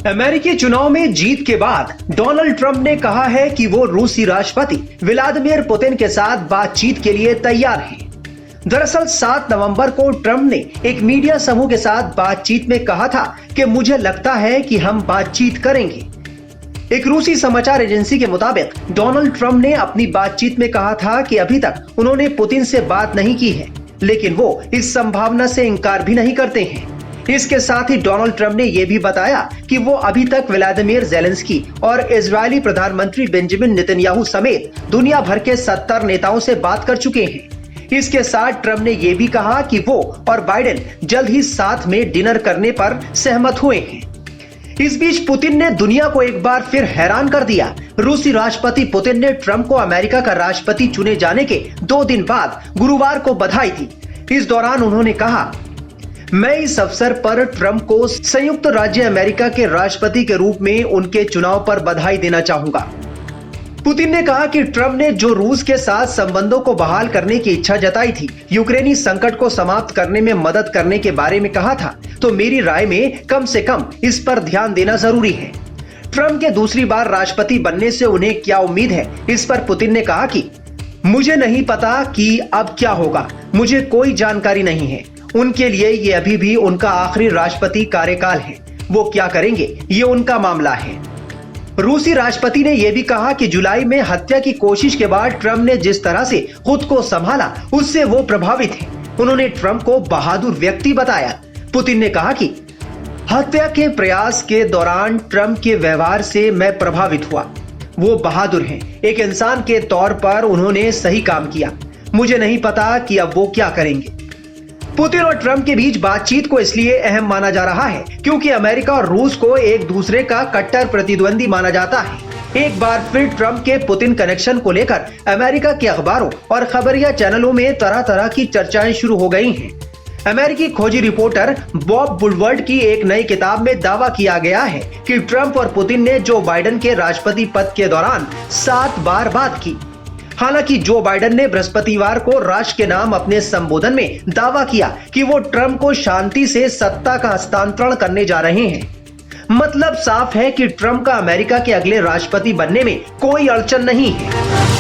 अमेरिकी चुनाव में जीत के बाद डोनाल्ड ट्रंप ने कहा है कि वो रूसी राष्ट्रपति व्लादिमीर पुतिन के साथ बातचीत के लिए तैयार हैं। दरअसल 7 नवंबर को ट्रंप ने एक मीडिया समूह के साथ बातचीत में कहा था कि मुझे लगता है कि हम बातचीत करेंगे। एक रूसी समाचार एजेंसी के मुताबिक डोनाल्ड ट्रंप ने अपनी बातचीत में कहा था कि अभी तक उन्होंने पुतिन से बात नहीं की है, लेकिन वो इस संभावना से इनकार भी नहीं करते हैं। इसके साथ ही डोनाल्ड ट्रंप ने यह भी बताया कि वो अभी तक व्लादिमीर ज़ेलेंस्की और इजरायली प्रधानमंत्री बेंजामिन नेतन्याहू समेत दुनिया भर के 70 नेताओं से बात कर चुके हैं। इसके साथ ट्रंप ने यह भी कहा कि वो और बाइडेन जल्द ही साथ में डिनर करने पर सहमत हुए हैं। इस बीच पुतिन ने दुनिया को एक बार फिर हैरान कर दिया। रूसी राष्ट्रपति पुतिन ने ट्रंप को अमेरिका का राष्ट्रपति चुने जाने के 2 दिन बाद गुरुवार को बधाई दी। इस दौरान उन्होंने कहा, मैं इस अवसर पर ट्रंप को संयुक्त राज्य अमेरिका के राष्ट्रपति के रूप में उनके चुनाव पर बधाई देना चाहूंगा। पुतिन ने कहा कि ट्रंप ने जो रूस के साथ संबंधों को बहाल करने की इच्छा जताई थी, यूक्रेनी संकट को समाप्त करने में मदद करने के बारे में कहा था, तो मेरी राय में कम से कम इस पर ध्यान देना जरूरी है। ट्रंप के दूसरी बार राष्ट्रपति बनने से उन्हें क्या उम्मीद है, इस पर पुतिन ने कहा कि मुझे नहीं पता कि अब क्या होगा, मुझे कोई जानकारी नहीं है। उनके लिए ये अभी भी उनका आखिरी राष्ट्रपति कार्यकाल है, वो क्या करेंगे ये उनका मामला है। रूसी राष्ट्रपति ने यह भी कहा कि जुलाई में हत्या की कोशिश के बाद ट्रंप ने जिस तरह से खुद को संभाला, उससे वो प्रभावित हैं। उन्होंने ट्रंप को बहादुर व्यक्ति बताया। पुतिन ने कहा कि हत्या के प्रयास के दौरान ट्रंप के व्यवहार से मैं प्रभावित हुआ। वो बहादुर हैं। एक इंसान के तौर पर उन्होंने सही काम किया। मुझे नहीं पता कि अब वो क्या करेंगे। पुतिन और ट्रंप के बीच बातचीत को इसलिए अहम माना जा रहा है क्योंकि अमेरिका और रूस को एक दूसरे का कट्टर प्रतिद्वंदी माना जाता है। एक बार फिर ट्रंप के पुतिन कनेक्शन को लेकर अमेरिका के अखबारों और खबरिया चैनलों में तरह तरह की चर्चाएं शुरू हो गई हैं। अमेरिकी खोजी रिपोर्टर बॉब वुडवर्ड की एक नई किताब में दावा किया गया है कि ट्रंप और पुतिन ने जो बाइडेन के राष्ट्रपति पद के दौरान 7 बार बात की। हालांकि जो बाइडेन ने बृहस्पतिवार को राष्ट्र के नाम अपने संबोधन में दावा किया कि वो ट्रंप को शांति से सत्ता का हस्तांतरण करने जा रहे हैं। मतलब साफ है कि ट्रंप का अमेरिका के अगले राष्ट्रपति बनने में कोई अड़चन नहीं है।